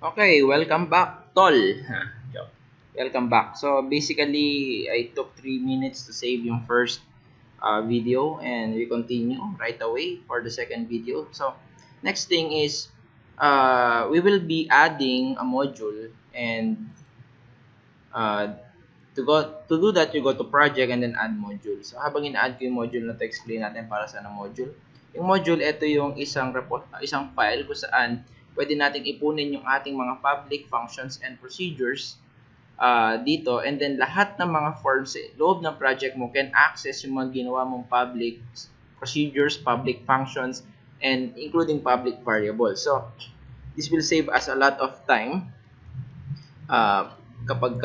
Okay, welcome back, tol. Joke. Welcome back. So basically, I took 3 minutes to save yung first video and we continue right away for the second video. So next thing is we will be adding a module and uh, to do that, you go to project and then add module. So habang ina-add ko yung module na to, explain natin para saan ang module. Yung module, ito yung isang file kung saan pwede nating ipunin yung ating mga public functions and procedures dito, and then lahat ng mga forms sa loob ng project mo can access yung mga ginawa mong public procedures, public functions, and including public variables. So this will save us a lot of time kapag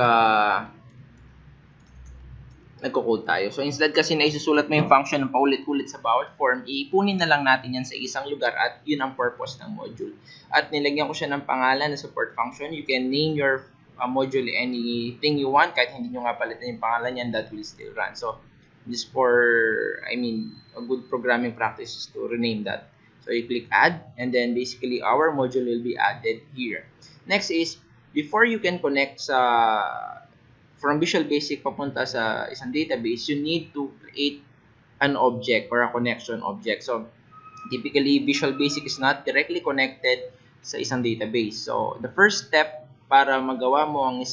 nagko-code tayo. So instead kasi na isusulat mo yung function ng paulit-ulit sa bawat form, iipunin na lang natin yan sa isang lugar at yun ang purpose ng module. At nilagyan ko siya ng pangalan na support function. You can name your module anything you want, kahit hindi nyo nga palitan yung pangalan yan, that will still run. So just for, a good programming practice is to rename that. So you click add, and then basically our module will be added here. Next is, before you can connect from Visual Basic papunta sa isang database, you need to create an object or a connection object. So typically, Visual Basic is not directly connected sa isang database. So the first step para magawa mo ang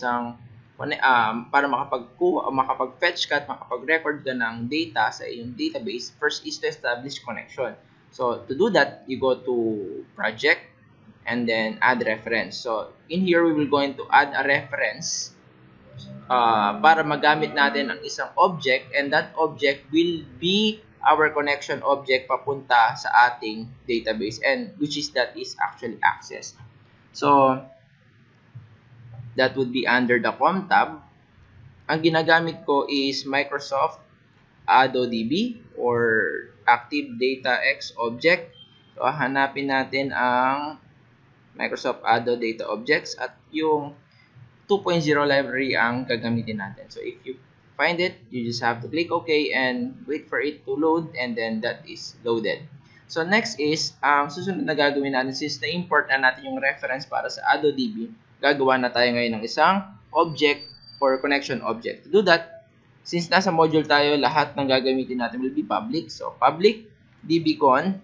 para makapag-fetch ka at makapag-record ka ng data sa iyong database, first is to establish connection. So to do that, you go to project and then add reference. So in here, we will going to add a reference para magamit natin ang isang object, and that object will be our connection object papunta sa ating database, and which is actually access. So that would be under the COM tab. Ang ginagamit ko is Microsoft AdoDB or Active Data X Object. So hanapin natin ang Microsoft Ado Data Objects at yung 2.0 library ang gagamitin natin. So if you find it, you just have to click OK and wait for it to load, and then that is loaded. So next is, ang susunod na gagawin natin, since na-import na natin yung reference para sa AdoDB, gagawa na tayo ngayon ng isang object or connection object. To do that, since nasa module tayo, lahat ng gagamitin natin will be public. So public dbcon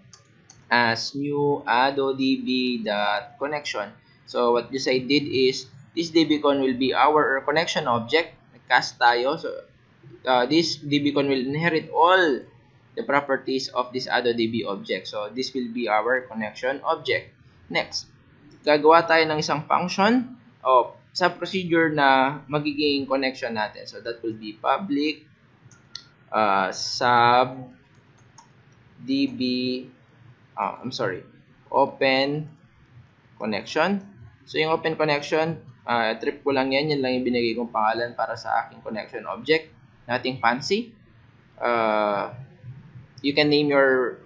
as new AdoDB.connection. So what this I did is, this dbcon will be our connection object. Nag-cast tayo. So this dbcon will inherit all the properties of this AdoDB object. So this will be our connection object. Next, gagawa tayo ng isang function sa procedure na magiging connection natin. So that will be public sub db open connection. So yung open connection, trip ko lang yan lang yung binigay kong pangalan para sa aking connection object. Nothing fancy. You can name your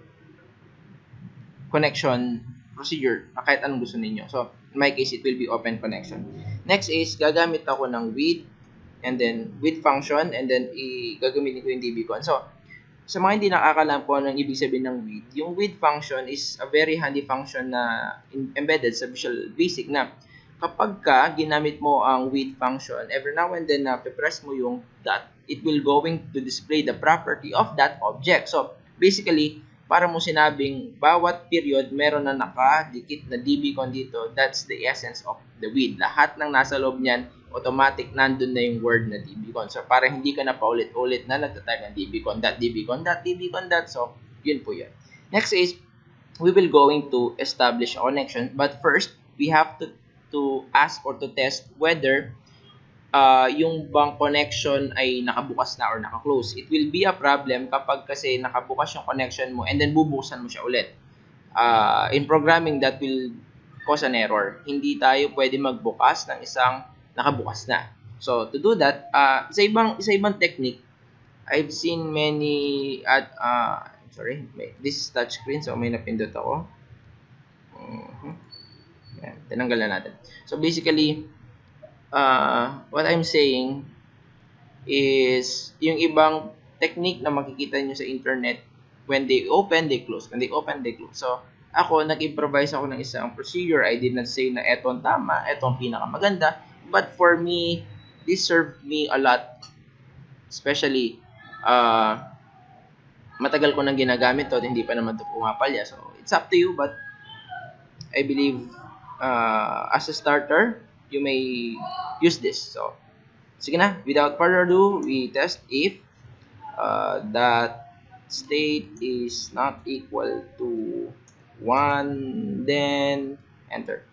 connection procedure kahit anong gusto ninyo. So in my case, it will be open connection. Next is, gagamit ako ng with, and then with function, and then gagamitin ko yung dbcon. So sa mga hindi nakakalam po anong ibig sabihin ng with, yung with function is a very handy function na embedded sa Visual Basic na kapag ginamit mo ang with function, every now and then press mo yung dot, it will going to display the property of that object. So basically, para mo sinabing bawat period meron na nakadikit na dbcon dito, that's the essence of the with. Lahat ng nasa loob niyan, automatic nandun na yung word na dbcon. So para hindi ka na paulit-ulit na nagtatype ng dbcon, dot. So yun po yun. Next is, we will going to establish a connection, but first we have to ask or to test whether yung bang connection ay nakabukas na or naka-close. It will be a problem kapag kasi nakabukas yung connection mo and then bubuksan mo siya ulit. In programming, that will cause an error. Hindi tayo pwede magbukas ng isang nakabukas na. So to do that, sa ibang technique, I've seen many this is touchscreen, so may napindot ako. Yan, tinanggal na natin. So basically, what I'm saying is, yung ibang technique na makikita nyo sa internet, when they open, they close. When they open, they close. So ako, nag-improvise ako ng isang procedure. I did not say na eto ang tama, eto ang pinakamaganda. But for me, this served me a lot. Especially, matagal ko nang ginagamit to at hindi pa naman to pumapalya. So, it's up to you, but I believe as a starter, you may use this. So, sige na, without further ado, we test if that state is not equal to 1, then enter.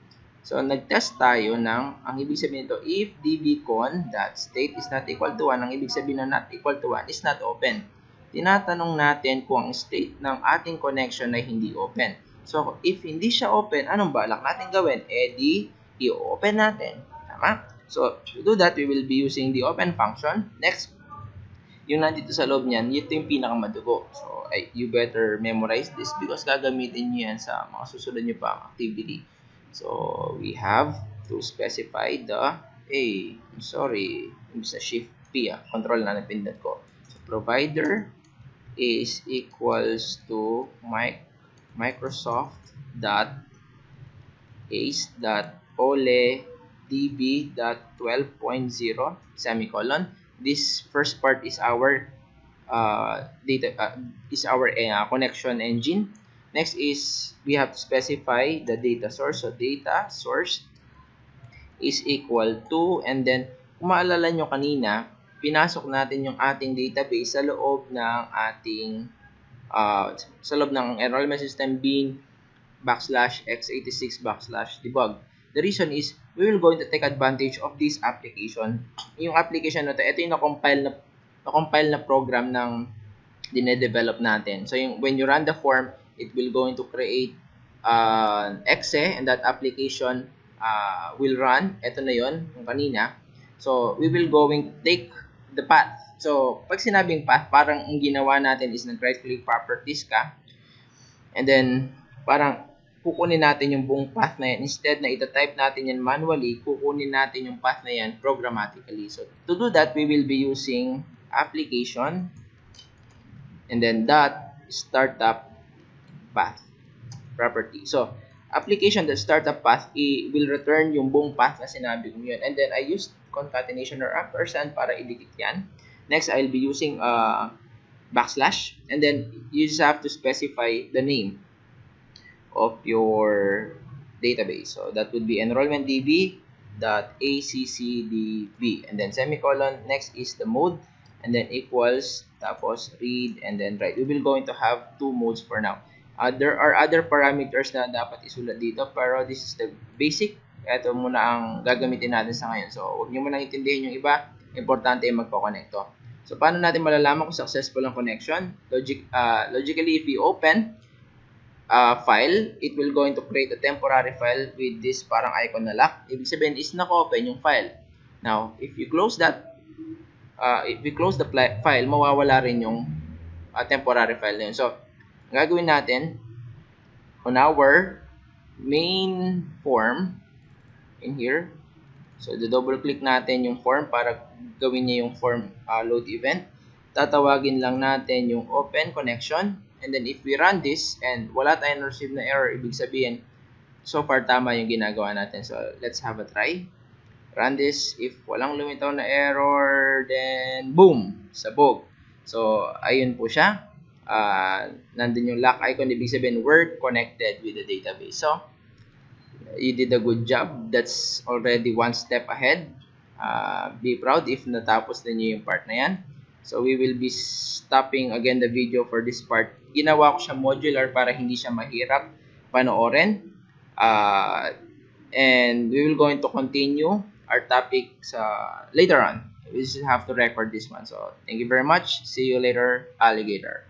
So, nag-test tayo ng, ang ibig sabihin nito, if dbcon that state is not equal to 1, ang ibig sabihin na not equal to 1 is not open. Tinatanong natin kung ang state ng ating connection ay hindi open. So, if hindi siya open, anong balak natin gawin? Di i-open natin. Tama? So, to do that, we will be using the open function. Next, yung nandito sa loob niyan, ito yung pinakamadugo. So, you better memorize this because gagamitin nyo yan sa mga susunod nyo pa activity. So, we have to specify the sa shift P, control na napindot ko. So, provider is equals to microsoft.ace.ole.db.12.0 semicolon. This first part is our connection engine. Next is we have to specify the data source. So data source is equal to, and then kung maalala nyo kanina, pinasok natin yung ating database sa loob ng ating sa loob ng enrollment system being /x86/debug. The reason is we will going to take advantage of this application. Yung application na ito yung na-compile na program ng dine-develop natin. So when you run the form, it will going to create exe, and that application will run. Ito na yon yung kanina. So we will going to take the path. So pag sinabing path, parang ang ginawa natin is nag-right click properties ka, and then parang kukunin natin yung buong path na yan. Instead na ita-type natin yan manually, kukunin natin yung path na yan programmatically. So to do that, we will be using application and then dot startup path property. So, application that startup path will return yung buong path na sinabi ko yun. And then, I used concatenation or ampersand para idikit yan. Next, I'll be using backslash. And then, you just have to specify the name of your database. So, that would be enrollmentdb.accdb. And then, semicolon. Next is the mode. And then, equals, tapos read, and then write. We will going to have two modes for now. There are other parameters na dapat isulat dito, pero this is the basic. Ito muna ang gagamitin natin sa ngayon. So, huwag nyo muna intindihin yung iba. Importante yung magpo-connect to. So, paano natin malalaman kung successful ang connection? Logically, if we open a file, it will going to create a temporary file with this parang icon na lock. Ibig sabihin is naka-open yung file. Now, if you close that, if we close the file, mawawala rin yung temporary file na yun. So, gagawin natin on our main form in here. So, double click natin yung form para gawin niya yung form load event. Tatawagin lang natin yung open connection. And then, if we run this and wala tayong receive na error, ibig sabihin, so far tama yung ginagawa natin. So, let's have a try. Run this. If walang lumitaw na error, then boom! Sabog. So, ayun po siya. Nandun yung lock icon, ibig sabihin we're connected with the database. So, you did a good job. That's already one step ahead. Be proud if natapos na nyo yung part na yan. So, we will be stopping again the video for this part. Ginawa ko siya modular para hindi siya mahirap panoorin. And we will going to continue our topic later on. We just have to record this one. So, thank you very much. See you later, alligator.